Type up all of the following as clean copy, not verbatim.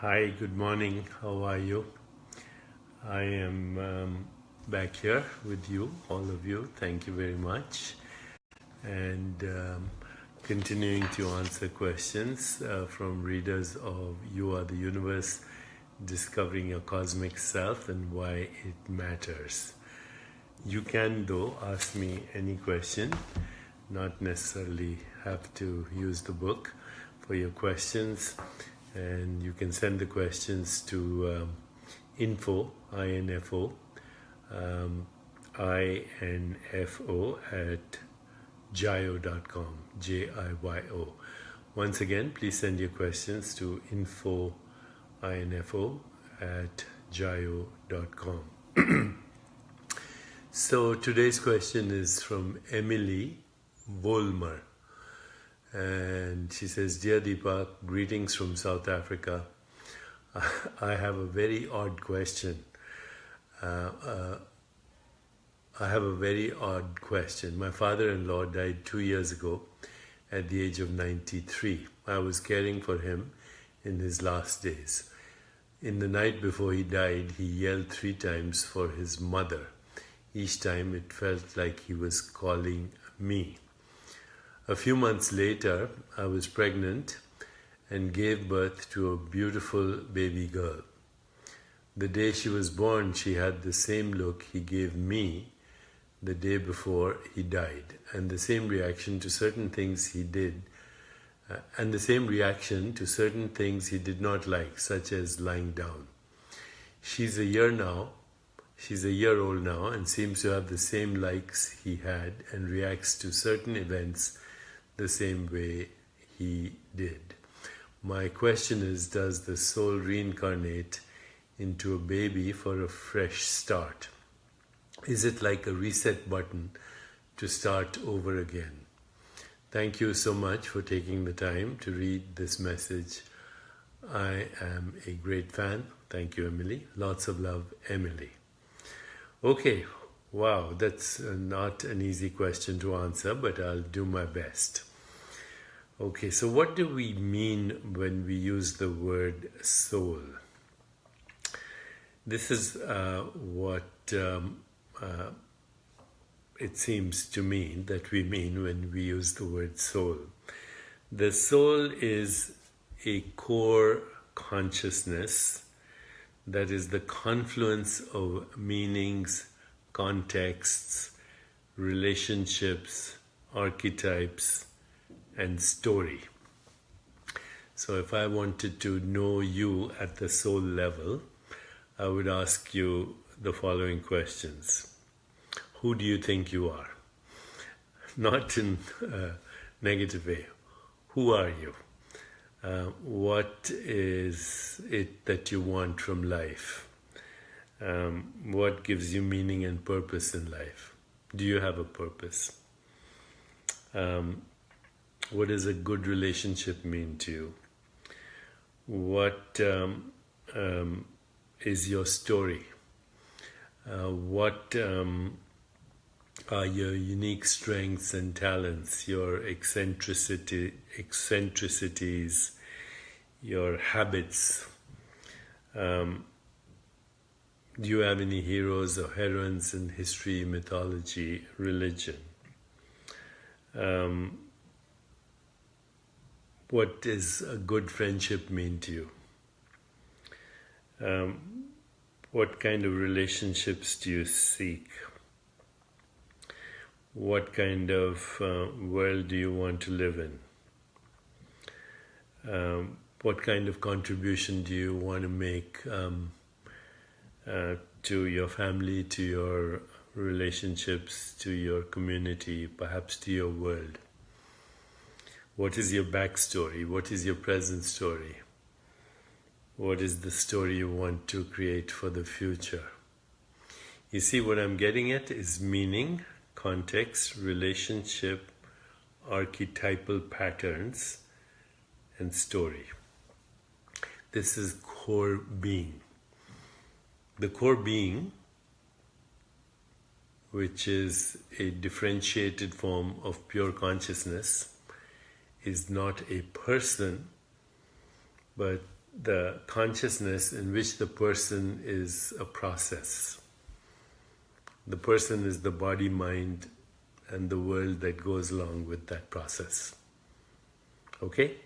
Hi, good morning. How are you? I am back here with you, all of you. Thank you very much. And continuing to answer questions from readers of You Are the Universe, Discovering Your Cosmic Self and Why It Matters. You can, though, ask me any question, not necessarily have to use the book for your questions. And you can send the questions to info, I-N-F-O, I-N-F-O at jayo.com, J-I-Y-O. Once again, please send your questions to info, I-N-F-O at jayo.com. So today's question is from Emily Volmer. And she says, Dear Deepak, greetings from South Africa. I have a very odd question. My father-in-law died 2 years ago at the age of 93. I was caring for him in his last days. In the night before he died, he yelled 3 times for his mother. Each time it felt like he was calling me. A few months later, I was pregnant and gave birth to a beautiful baby girl. The day she was born, she had the same look he gave me the day before he died, and the same reaction to certain things he did, and the same reaction to certain things he did not like, such as lying down. She's a year old now, and seems to have the same likes he had and reacts to certain events the same way he did. My question is, does the soul reincarnate into a baby for a fresh start? Is it like a reset button to start over again? Thank you so much for taking the time to read this message. I am a great fan. Thank you, Emily. Lots of love, Emily. Okay. Wow, that's not an easy question to answer, but I'll do my best. Okay, so what do we mean when we use the word soul? This is what it seems to me that we mean when we use the word soul. The soul is a core consciousness that is the confluence of meanings, contexts, relationships, archetypes, and story. So if I wanted to know you at the soul level, I would ask you the following questions. Who do you think you are? Not in a negative way. Who are you? What is it that you want from life? What gives you meaning and purpose in life? Do you have a purpose? What does a good relationship mean to you? What is your story? What are your unique strengths and talents, your eccentricities, your habits? Do you have any heroes or heroines in history, mythology, religion? What does a good friendship mean to you? What kind of relationships do you seek? What kind of world do you want to live in? What kind of contribution do you want to make to your family, to your relationships, to your community, perhaps to your world? What is your backstory? What is your present story? What is the story you want to create for the future? You see, what I'm getting at is meaning, context, relationship, archetypal patterns, and story. This is core being. The core being, which is a differentiated form of pure consciousness, is not a person, but the consciousness in which the person is a process. The person is the body, mind, and the world that goes along with that process. Okay?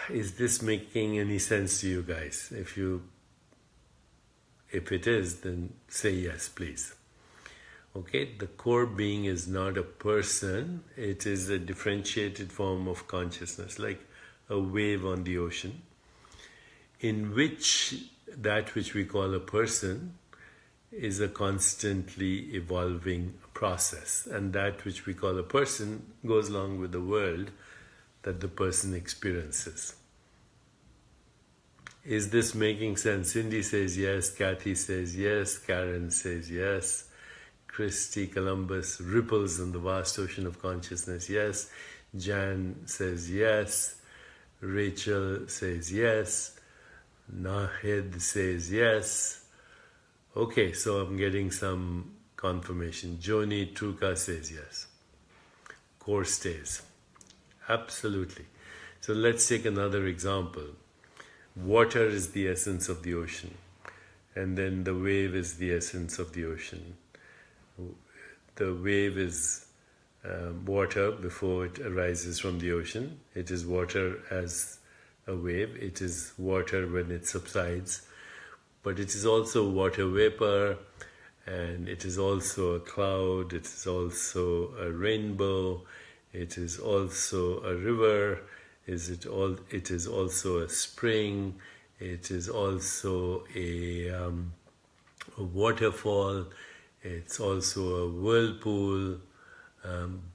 Is this making any sense to you guys? If it is, then say yes, please. Okay, the core being is not a person, it is a differentiated form of consciousness, like a wave on the ocean, in which that which we call a person is a constantly evolving process, and that which we call a person goes along with the world that the person experiences. Is this making sense? Cindy says yes, Kathy says yes, Karen says yes, Christy Columbus, ripples in the vast ocean of consciousness, yes, Jan says yes, Rachel says yes, Nahid says yes. Okay, so I'm getting some confirmation. Joni Truka says yes. Core stays. Absolutely. So let's take another example. Water is the essence of the ocean, and then the wave is the essence of the ocean. The wave is water before it arises from the ocean. It is water as a wave. It is water when it subsides. But it is also water vapor, and it is also a cloud, it is also a rainbow, it is also a river, it is also a spring, it is also a waterfall, it's also a whirlpool,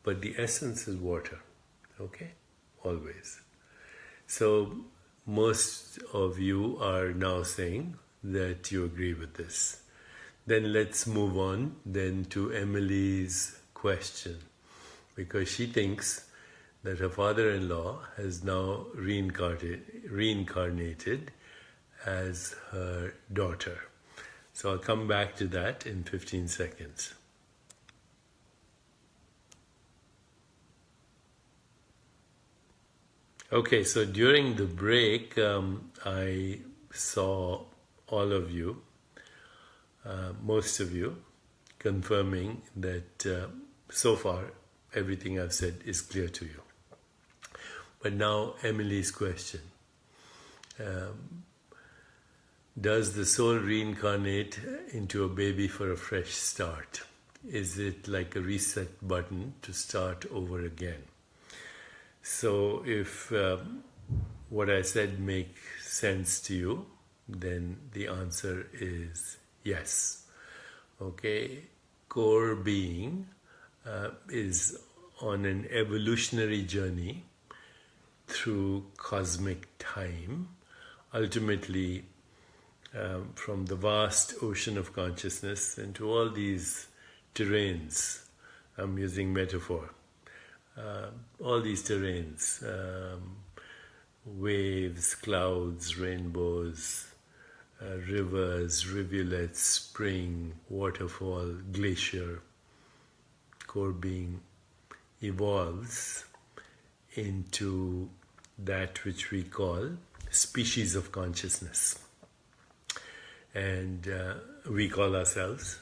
but the essence is water, okay? Always. So most of you are now saying that you agree with this. Then let's move on then to Emily's question, because she thinks that her father-in-law has now reincarnated as her daughter. So I'll come back to that in 15 seconds. Okay, so during the break, I saw all of you, most of you, confirming that so far everything I've said is clear to you. But now Emily's question. Does the soul reincarnate into a baby for a fresh start? Is it like a reset button to start over again? So if what I said makes sense to you, then the answer is yes. Okay, core being is on an evolutionary journey through cosmic time, ultimately from the vast ocean of consciousness into all these terrains. I'm using metaphor. All these terrains, waves, clouds, rainbows, rivers, rivulets, spring, waterfall, glacier, core being evolves into that which we call species of consciousness. And we call ourselves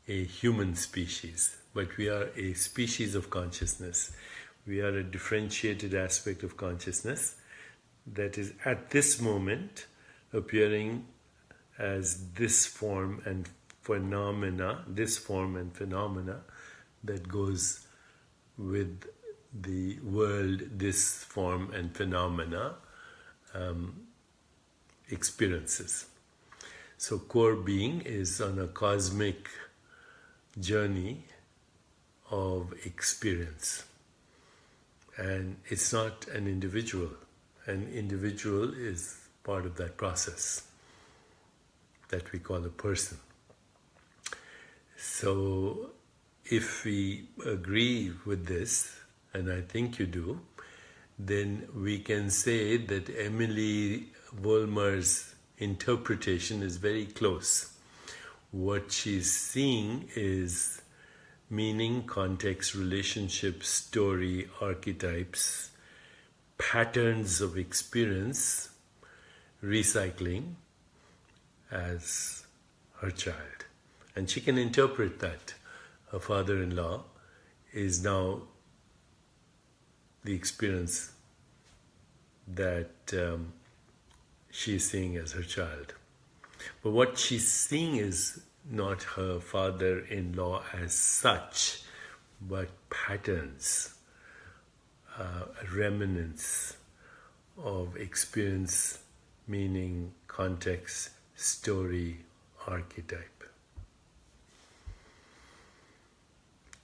a human species, but we are a species of consciousness. We are a differentiated aspect of consciousness that is at this moment appearing as this form and phenomena that goes with the world, this form and phenomena experiences. So core being is on a cosmic journey of experience. And it's not an individual. An individual is part of that process that we call a person. So if we agree with this, and I think you do, then we can say that Emily Vollmer's interpretation is very close. What she's seeing is meaning, context, relationship, story, archetypes, patterns of experience recycling as her child. And she can interpret that. Her father-in-law is now the experience that she is seeing as her child. But what she's seeing is not her father-in-law as such, but patterns, remnants of experience, meaning, context, story, archetype.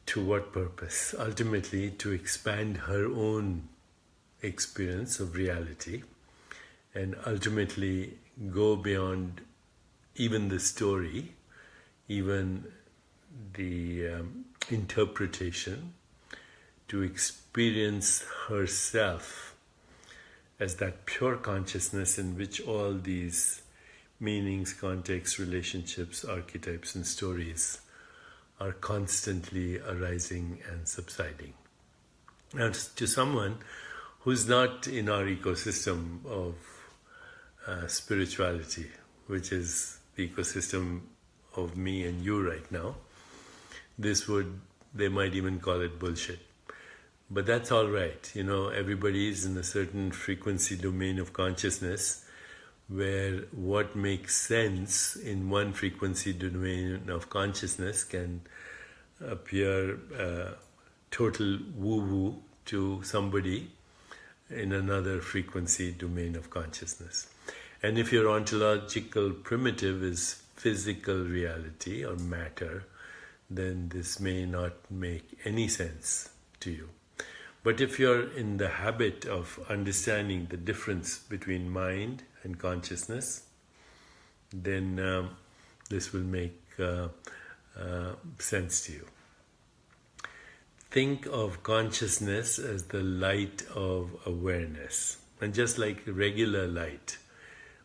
To what purpose? Ultimately, to expand her own experience of reality and ultimately go beyond even the story, even the interpretation, to experience herself as that pure consciousness in which all these meanings, contexts, relationships, archetypes, and stories are constantly arising and subsiding. Now, to someone who's not in our ecosystem of spirituality, which is the ecosystem of me and you right now, they might even call it bullshit. But that's all right. Everybody is in a certain frequency domain of consciousness where what makes sense in one frequency domain of consciousness can appear total woo-woo to somebody in another frequency domain of consciousness. And if your ontological primitive is physical reality or matter, then this may not make any sense to you. But if you're in the habit of understanding the difference between mind and consciousness, then this will make sense to you. Think of consciousness as the light of awareness. And just like regular light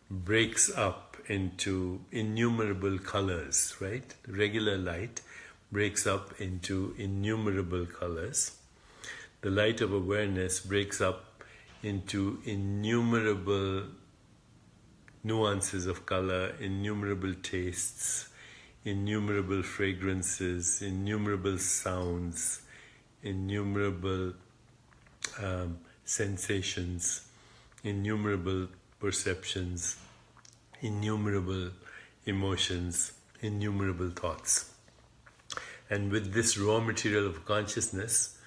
breaks up into innumerable colors, right? Regular light breaks up into innumerable colors. The light of awareness breaks up into innumerable nuances of color, innumerable tastes, innumerable fragrances, innumerable sounds, innumerable sensations, innumerable perceptions, innumerable emotions, innumerable thoughts. And with this raw material of consciousness,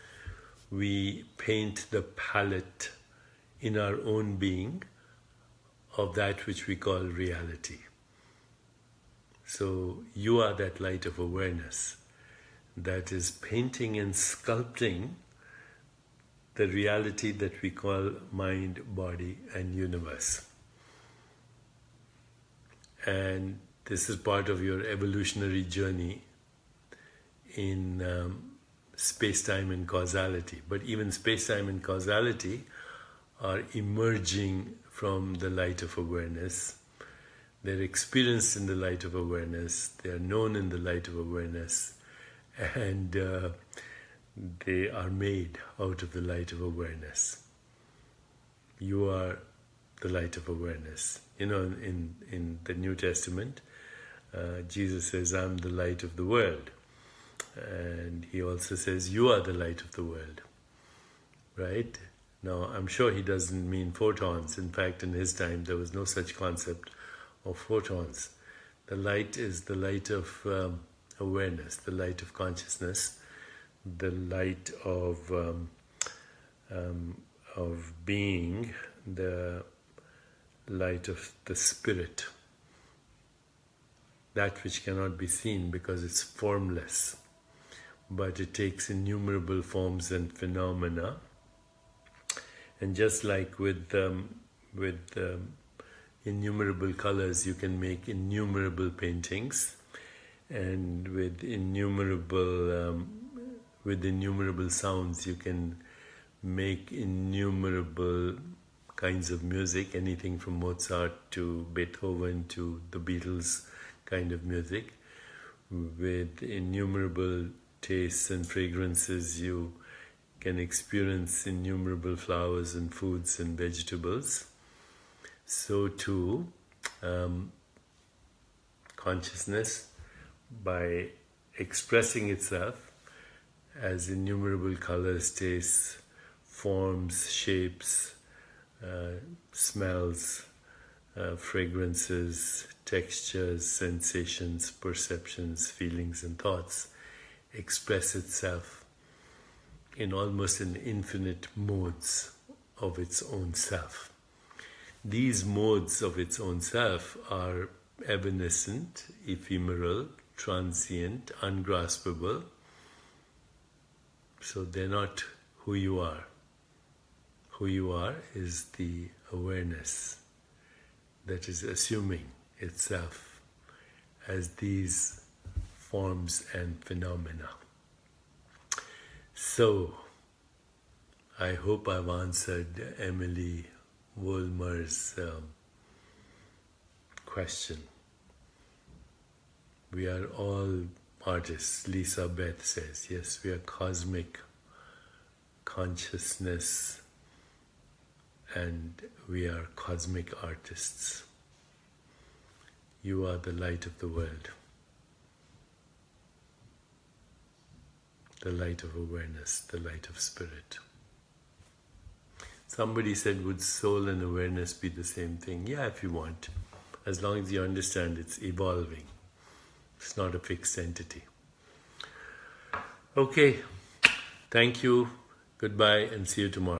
we paint the palette in our own being of that which we call reality. So you are that light of awareness that is painting and sculpting the reality that we call mind, body, and universe. And this is part of your evolutionary journey in space-time and causality. But even space-time and causality are emerging from the light of awareness. They're experienced in the light of awareness. They are known in the light of awareness. And they are made out of the light of awareness. You are the light of awareness. In the New Testament, Jesus says, I'm the light of the world. And he also says, you are the light of the world. Right? Now, I'm sure he doesn't mean photons. In fact, in his time, there was no such concept of photons. The light is the light of awareness, the light of consciousness, the light of being, the light of the spirit, that which cannot be seen because it's formless, but it takes innumerable forms and phenomena. And just like with innumerable colors, you can make innumerable paintings, and with innumerable sounds, you can make innumerable kinds of music, anything from Mozart to Beethoven to the Beatles kind of music. With innumerable tastes and fragrances, you can experience innumerable flowers and foods and vegetables, so too consciousness, by expressing itself as innumerable colors, tastes, forms, shapes, smells, fragrances, textures, sensations, perceptions, feelings and thoughts, express itself in almost an infinite modes of its own self. These modes of its own self are evanescent, ephemeral, transient, ungraspable. So they're not who you are. Who you are is the awareness that is assuming itself as these forms and phenomena. So, I hope I've answered Emily Woolmer's question. We are all artists. Lisa Beth says, yes, we are cosmic consciousness and we are cosmic artists. You are the light of the world, the light of awareness, the light of spirit. Somebody said, would soul and awareness be the same thing? Yeah, if you want, as long as you understand it's evolving. It's not a fixed entity. Okay, thank you, goodbye, and see you tomorrow.